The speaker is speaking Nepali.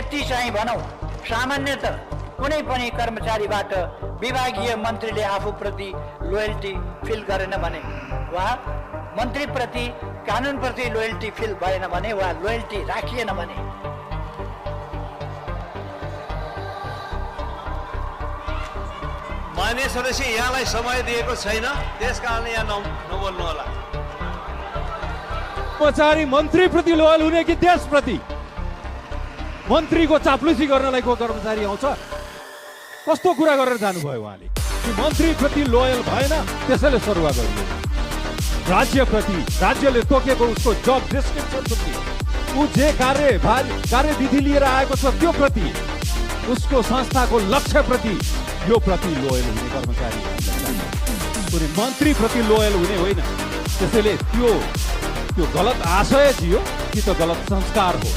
यति चाहिँ भनौँ, सामान्यतः कुनै पनि कर्मचारीबाट विभागीय मन्त्रीले आफूप्रति लोयल्टी फिल गरेन भने वा मन्त्रीप्रति कानुनप्रति लोयल्टी फिल भएन भने वा लोयल्टी राखिएन भने मान्य सदस्य यहाँलाई समय दिएको छैन, त्यसकारणले यहाँ नबोल्नु होला। कर्मचारी मन्त्रीप्रति लोयल हुने कि देशप्रति? मन्त्रीको चाप्लुसी गर्नलाई को कर्मचारी आउँछ? कस्तो कुरा गरेर जानुभयो उहाँले कि मन्त्रीप्रति लोयल भएन त्यसैले सरुवा गरियो। राज्यप्रति, राज्यले तोकेको उसको जब डिस्क्रिप्सन प्रति, ऊ जे कार्यविधि लिएर आएको छ त्यो प्रति, उसको संस्थाको लक्ष्य प्रति, यो प्रति लोयल हुने कर्मचारी कुनै मन्त्री प्रति लोयल हुने होइन। त्यसैले त्यो गलत आशय थियो कि त गलत संस्कार हो।